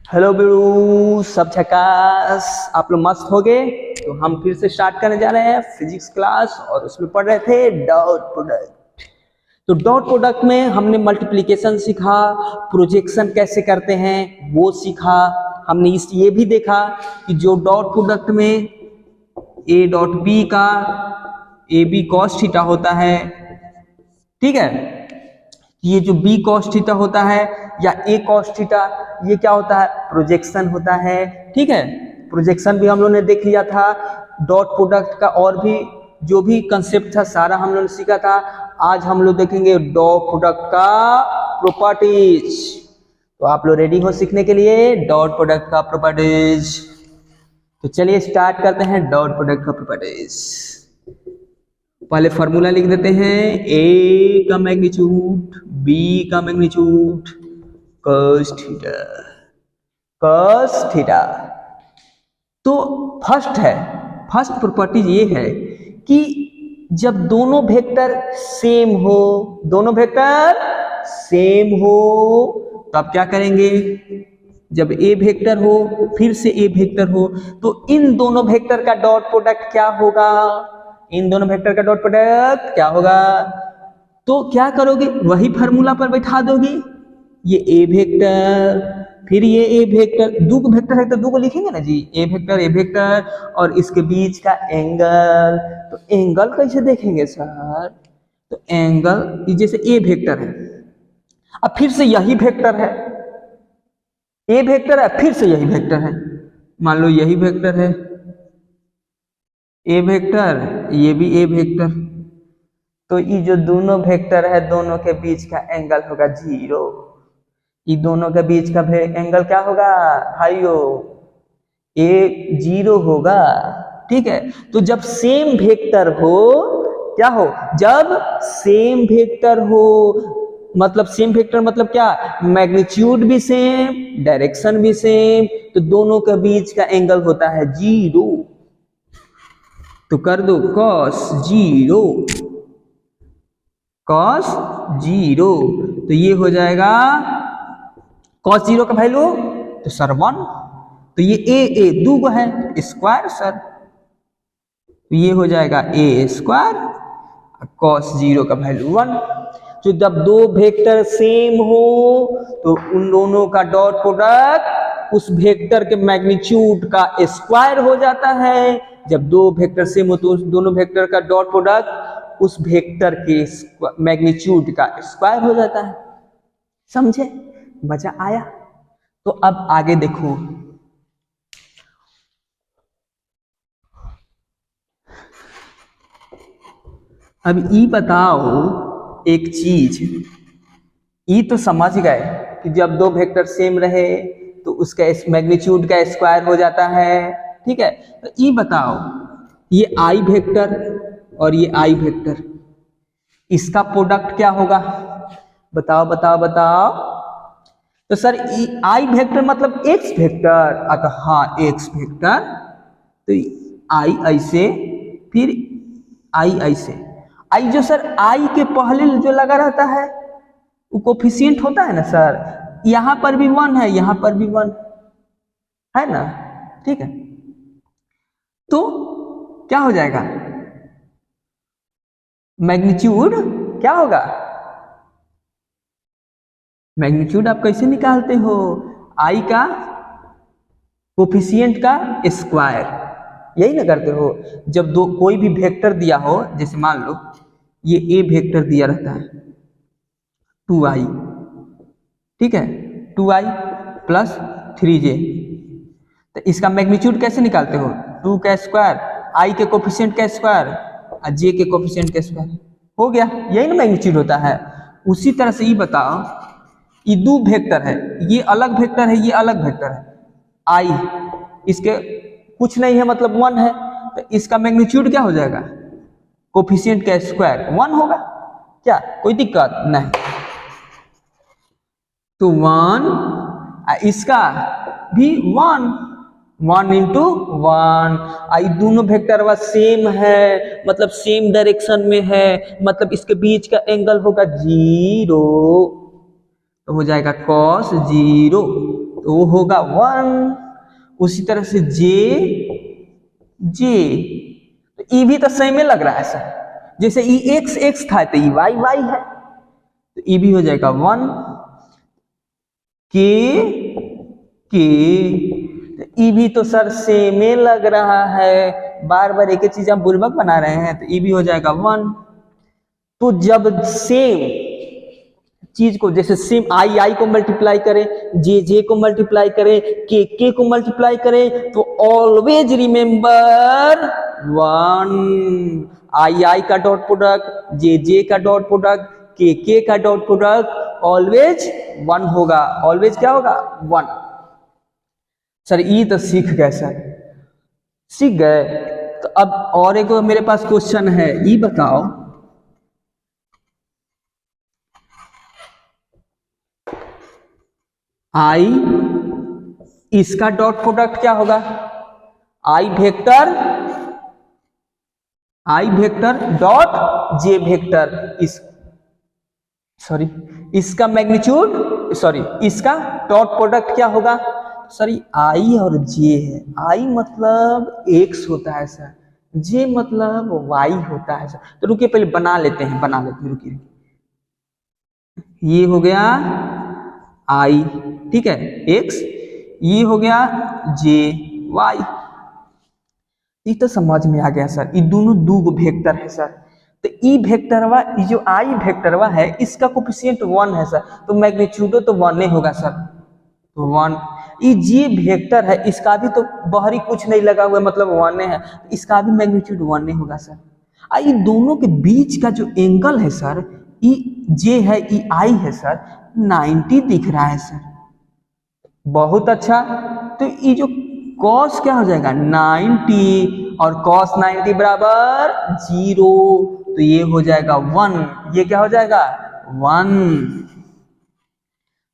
Hello Biru, सब झकास। आप लोग मस्त हो गए? तो हम फिर से स्टार्ट करने जा रहे हैं फिजिक्स क्लास और उसमें पढ़ रहे थे डॉट प्रोडक्ट। तो डॉट प्रोडक्ट में हमने मल्टीप्लिकेशन सीखा, प्रोजेक्शन कैसे करते हैं वो सीखा। हमने ये भी देखा कि जो डॉट प्रोडक्ट में ए डॉट बी का ए बी कॉस थीटा होता है, ठीक है, ये जो बी कॉस थीटा होता है या ए कॉस थीटा, ये क्या होता है? प्रोजेक्शन होता है। ठीक है, प्रोजेक्शन भी हम लोगों ने देख लिया था। डॉट प्रोडक्ट का और भी जो भी कंसेप्ट था सारा हम लोगों ने सीखा था। आज हम लोग देखेंगे डॉट प्रोडक्ट का प्रॉपर्टीज। तो आप लोग रेडी हो सीखने के लिए डॉट प्रोडक्ट का प्रॉपर्टीज? तो चलिए स्टार्ट करते हैं डॉट प्रोडक्ट का प्रॉपर्टीज। पहले फॉर्मूला लिख देते हैं, ए का मैग्नीट्यूड बी का magnitude cos theta, cos theta. तो फर्स्ट प्रॉपर्टी ये है कि जब दोनों वेक्टर सेम हो, दोनों वेक्टर सेम हो तो आप क्या करेंगे? जब ए वेक्टर हो फिर से ए वेक्टर हो तो इन दोनों वेक्टर का डॉट प्रोडक्ट क्या होगा? इन दोनों वेक्टर का डॉट प्रोडक्ट क्या होगा? तो क्या करोगे? वही फार्मूला पर बैठा दोगे। ये ए वेक्टर फिर ये ए वेक्टर, दो वेक्टर है तो दो को लिखेंगे ना जी, ए वेक्टर और इसके बीच का एंगल। तो एंगल कैसे देखेंगे सर? तो एंगल जैसे ए वेक्टर है, अब फिर से यही वेक्टर है, ए वेक्टर है फिर से यही वेक्टर है। मान लो यही वेक्टर है ए वेक्टर, ये भी ए वेक्टर, तो ये जो दोनों वेक्टर है दोनों के बीच का एंगल होगा 0। ये दोनों के बीच का एंगल क्या होगा भाइयों? ए 0 होगा। ठीक है, तो जब सेम वेक्टर हो, क्या हो? जब सेम वेक्टर हो, मतलब सेम वेक्टर मतलब क्या? मैग्नीट्यूड भी सेम, डायरेक्शन भी सेम, तो दोनों के बीच का एंगल होता है 0। तो कर दो cos 0, cos 0, तो ये हो जाएगा cos 0 का वैल्यू तो सर 1, तो ये ए दो गो है स्क्वायर सर, तो ये हो जाएगा ए स्क्वायर, cos 0 का वैल्यू 1। तो जब दो वेक्टर सेम हो तो उन दोनों का डॉट प्रोडक्ट उस वेक्टर के मैग्नीट्यूड का स्क्वायर हो जाता है। जब दो वेक्टर सेम हो तो उस दोनों वेक्टर का डॉट प्रोडक्ट उस वेक्टर के मैग्नीट्यूड का स्क्वायर हो जाता है। समझे? मजा आया? तो अब आगे देखो, अब ये बताओ एक चीज, ये तो समझ गए कि जब दो वेक्टर सेम रहे तो उसका मैग्नीट्यूड का स्क्वायर हो जाता है। ठीक है, तो ये बताओ, ये आई वेक्टर और ये आई वेक्टर, इसका प्रोडक्ट क्या होगा? बताओ बताओ बताओ। तो सर आई वेक्टर मतलब एक्स वेक्टर, तो हाँ एक्स वेक्टर, तो आई ऐसे फिर आई ऐसे। आई जो सर आई के पहले जो लगा रहता है वो कोफिशिएंट होता है ना सर, यहां पर भी 1 है, यहां पर भी 1 है ना। ठीक है, तो क्या हो जाएगा? मैग्नीट्यूड क्या होगा? मैग्नीट्यूड आप कैसे निकालते हो? आई का कोफिशिएंट का स्क्वायर, यही ना करते हो। जब दो कोई भी वेक्टर दिया हो, जैसे मान लो ये ए वेक्टर दिया रहता है 2i, ठीक है, 2i प्लस 3j, तो इसका मैग्नीट्यूड कैसे निकालते हो? 2 का स्क्वायर, i के कोफिशिएंट का स्क्वायर और j के कोफिशिएंट का स्क्वायर, हो गया। यही ना मैग्नीट्यूड होता है। उसी तरह से ये बताओ, ये दो वेक्टर है, ये अलग वेक्टर है, ये अलग वेक्टर है, i इसके कुछ नहीं है मतलब 1 है, तो इसका मैग्नीट्यूड क्या हो जाएगा? कोफिशिएंट का स्क्वायर 1 होगा। क्या कोई दिक्कत नहीं? तो 1, इसका भी 1 इंटू 1। आई दोनों वेक्टर वा सेम है, मतलब सेम डायरेक्शन में है, मतलब इसके बीच का एंगल होगा 0, तो हो जाएगा cos 0। तो वो होगा 1। उसी तरह से जे तो ई भी तो सेम ही लग रहा है सर, जैसे ई x था तो ई y है, तो ई भी हो जाएगा 1। के ई भी तो सर सेम ही लग रहा है, बार बार एक ही चीज हम बुर्बक बना रहे हैं, तो ई भी हो जाएगा 1। तो जब सेम चीज को, जैसे सेम आई को मल्टीप्लाई करें, जे को मल्टीप्लाई करें, के को मल्टीप्लाई करें, तो ऑलवेज रिमेंबर 1। आई का डॉट प्रोडक्ट, जे का डॉट प्रोडक्ट, के का डॉट प्रोडक्ट ऑलवेज 1 होगा। ऑलवेज क्या होगा? 1। सर ई तो सीख गए सर, सीख गए। तो अब और एक मेरे पास क्वेश्चन है, ई बताओ आई इसका डॉट प्रोडक्ट क्या होगा? आई वेक्टर डॉट जे वेक्टर, इसका मैग्नीट्यूड, इसका डॉट प्रोडक्ट क्या होगा? सर आई और जे है, आई मतलब x होता है सर, जे मतलब y होता है सर। तो रुकिए पहले बना लेते हैं, रुकिए। ये हो गया i, ठीक है, x, ये हो गया जे y। ये तो समझ में आ गया सर, ये दोनों दो वेक्टर है सर। तो ई वेक्टरवा, ये जो आई वेक्टरवा है, इसका कोफिशिएंट 1 है सर, तो मैग्नीट्यूडो तो 1 ही होगा सर, तो 1। ये जे वेक्टर है, इसका भी तो बाहरी कुछ नहीं लगा हुआ, मतलब 1 है, इसका भी मैग्नीट्यूड 1 ही होगा सर। ये दोनों के बीच का जो एंगल है सर, ई जे है, ई आई है सर, 90 दिख रहा है सर। बहुत अच्छा। तो ये जो cos क्या हो जाएगा? 90, और cos 90 बराबर 0, तो ये हो जाएगा 1। ये क्या हो जाएगा? 1।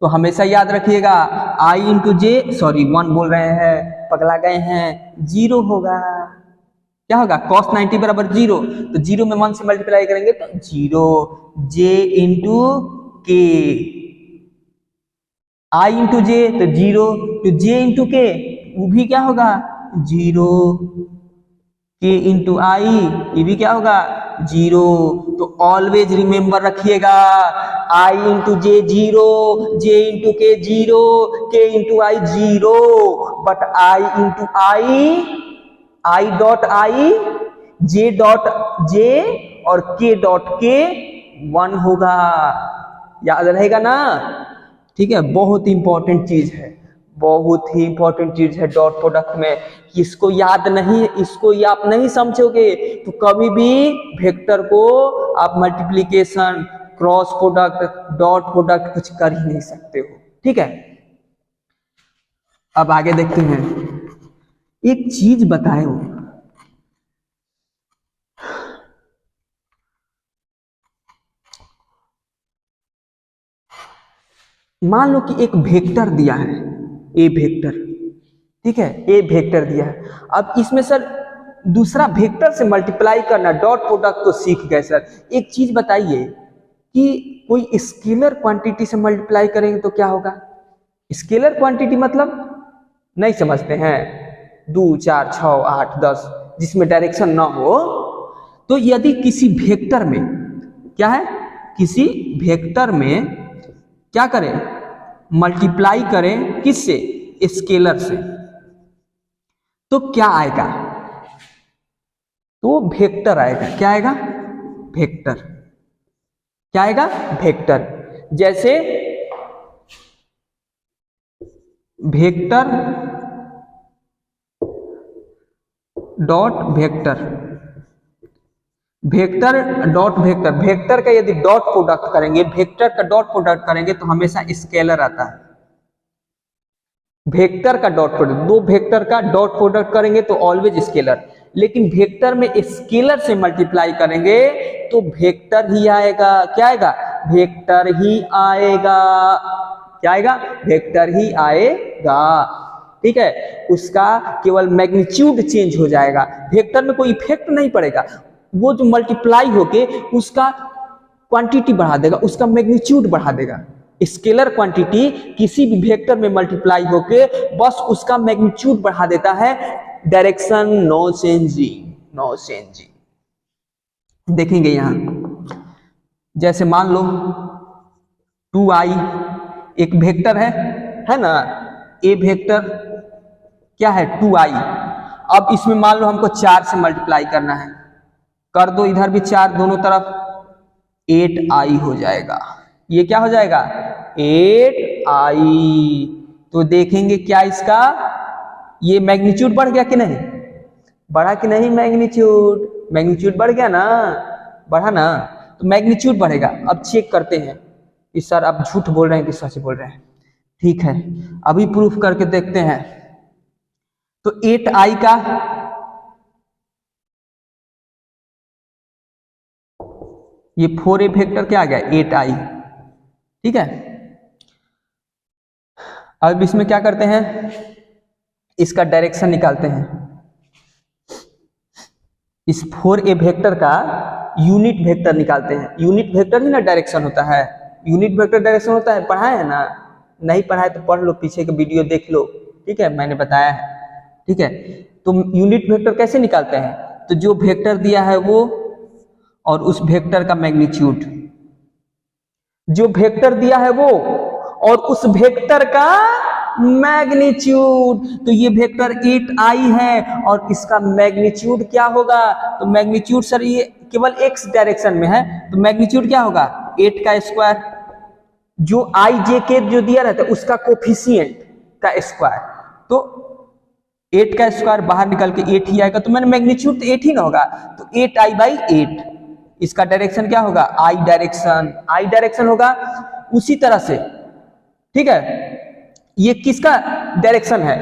तो हमेशा याद रखिएगा, i इंटू जे, 1 बोल रहे हैं, पगला गए हैं, 0 होगा। क्या होगा? cos 90 बराबर 0, तो 0 में 1 से मल्टीप्लाई करेंगे तो 0, जे इंटू के, i इंटू जे तो 0, तो जे इंटू के वो भी क्या होगा? 0, के इंटू आई ये भी क्या होगा? 0। तो ऑलवेज रिमेंबर रखिएगा, i into J 0, J into के 0, के into I 0, but i into I dot I, J dot J और के डॉट के 1 होगा। याद रहेगा ना? ठीक है, बहुत इंपॉर्टेंट चीज है, बहुत ही इंपॉर्टेंट चीज है डॉट प्रोडक्ट में। इसको याद नहीं, इसको आप नहीं समझोगे तो कभी भी वेक्टर को आप multiplication, cross product, dot product कुछ कर ही नहीं सकते हो। ठीक है, अब आगे देखते हैं। एक चीज बताए हो, मान लो कि एक वेक्टर दिया है, ए वेक्टर, ठीक है, ए वेक्टर दिया है। अब इसमें सर दूसरा वेक्टर से मल्टीप्लाई करना, डॉट प्रोडक्ट तो सीख गए सर। एक चीज बताइए कि कोई स्केलर क्वांटिटी से मल्टीप्लाई करेंगे तो क्या होगा? स्केलर क्वांटिटी मतलब नहीं समझते हैं? 2, 4, 6, 8, 10 जिसमें डायरेक्शन ना हो। तो यदि किसी वेक्टर में क्या है, किसी वेक्टर में क्या करें? मल्टीप्लाई करें किससे? स्केलर से, तो क्या आएगा? तो वेक्टर आएगा। क्या आएगा? वेक्टर। क्या आएगा? वेक्टर। जैसे vector dot vector, vector dot vector, vector का यदि डॉट प्रोडक्ट करेंगे, वेक्टर का डॉट प्रोडक्ट करेंगे तो हमेशा स्केलर आता है। वेक्टर का डॉट प्रोडक्ट, दो वेक्टर का डॉट प्रोडक्ट करेंगे तो ऑलवेज स्केलर, लेकिन वेक्टर में स्केलर से मल्टीप्लाई करेंगे तो वेक्टर ही आएगा। क्या आएगा? वेक्टर ही आएगा। क्या आएगा? वेक्टर ही आएगा। ठीक है, उसका केवल मैग्नीट्यूड चेंज हो जाएगा, वेक्टर में कोई इफेक्ट नहीं पड़ेगा। वो जो मल्टीप्लाई होके उसका क्वांटिटी बढ़ा देगा, उसका मैग्नीट्यूड बढ़ा देगा। स्केलर क्वांटिटी किसी भी वेक्टर में मल्टीप्लाई होके बस उसका मैग्नीट्यूड बढ़ा देता है, direction no changing, no changing. देखेंगे यहां जैसे मान लो 2i एक वेक्टर है ना, ए वेक्टर क्या है 2i। अब इसमें मान लो हमको 4 से मल्टीप्लाई करना है, कर दो इधर भी 4 दोनों तरफ, 8i हो जाएगा। ये क्या हो जाएगा 8i। तो देखेंगे क्या इसका ये मैग्नीट्यूड बढ़ गया कि नहीं, बढ़ा कि नहीं, मैग्नीट्यूड बढ़ गया ना, बढ़ा ना, तो मैग्नीट्यूड बढ़ेगा। अब चेक करते हैं कि सर आप झूठ बोल रहे हैं कि सच बोल रहे हैं। ठीक है, अभी प्रूफ करके देखते हैं। तो 8i का ये 4a वेक्टर क्या आ गया 8i, ठीक है। अब इसमें क्या करते हैं, इसका डायरेक्शन निकालते हैं। इस 4a वेक्टर का यूनिट वेक्टर निकालते हैं। यूनिट वेक्टर ही ना डायरेक्शन होता है, यूनिट वेक्टर डायरेक्शन होता है, पढ़ाया है ना, नहीं पढ़ाए तो पढ़ लो, पीछे के वीडियो देख लो, ठीक है, मैंने बताया है, ठीक है। तो यूनिट वेक्टर कैसे निकालते हैं, तो जो वेक्टर दिया है वो और उस वेक्टर का मैग्नीट्यूड, जो वेक्टर दिया है वो और उस वेक्टर का मैग्नीट्यूड। तो ये वेक्टर 8i है और इसका मैग्नीट्यूड क्या होगा, तो मैग्नीट्यूड सर ये केवल x डायरेक्शन में है, तो मैग्नीट्यूड क्या होगा 8 का स्क्वायर, जो i j k जो दिया रहता है उसका कोफिशिएंट का स्क्वायर, तो 8 का स्क्वायर बाहर निकल के 8 ही आएगा, तो मैंने मैग्नीट्यूड तो 8 ही ना होगा, तो 8i/8। इसका डायरेक्शन क्या होगा i डायरेक्शन होगा। उसी तरह से ठीक है, ये किसका डायरेक्शन है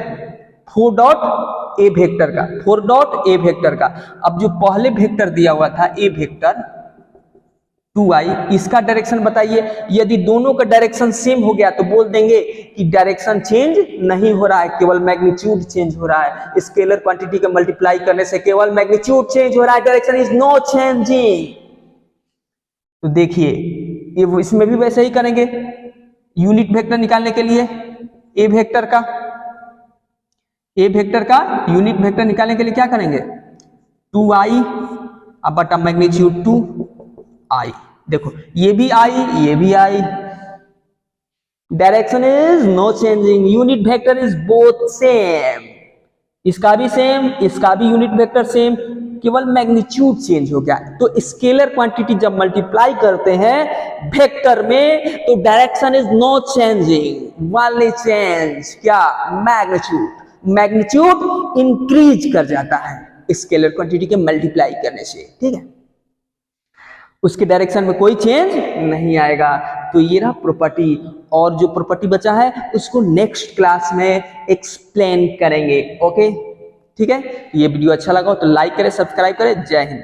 4.a वेक्टर का, 4.a वेक्टर का। अब जो पहले वेक्टर दिया हुआ था a वेक्टर 2i, इसका डायरेक्शन बताइए। यदि दोनों का डायरेक्शन सेम हो गया तो बोल देंगे कि डायरेक्शन चेंज नहीं हो रहा है, केवल मैग्नीट्यूड चेंज हो रहा है। स्केलर क्वांटिटी का मल्टीप्लाई करने से केवल मैग्नीट्यूड चेंज हो रहा है, डायरेक्शन इज नो चेंजिंग। तो देखिए ये इसमें भी वैसे ही करेंगे। यूनिट वेक्टर निकालने के लिए ए वेक्टर का यूनिट वेक्टर निकालने के लिए क्या करेंगे 2i अब बटा मैग्नीट्यूड 2i। देखो ये भी i, ये भी i, direction is no changing, unit vector is both same, इसका भी सेम, इसका भी यूनिट वेक्टर सेम, केवल मैग्नीट्यूड चेंज हो गया। तो स्केलर क्वांटिटी जब मल्टीप्लाई करते हैं वेक्टर में तो direction is no changing, only change क्या मैग्नीट्यूड इंक्रीज कर जाता है स्केलर क्वांटिटी के मल्टीप्लाई करने से, ठीक है। उसके डायरेक्शन में कोई चेंज नहीं आएगा। तो ये रहा प्रॉपर्टी, और जो प्रॉपर्टी बचा है उसको नेक्स्ट क्लास में एक्सप्लेन करेंगे, ओके, ठीक है। ये वीडियो अच्छा लगा हो तो लाइक करें, सब्सक्राइब करें। जय हिंद।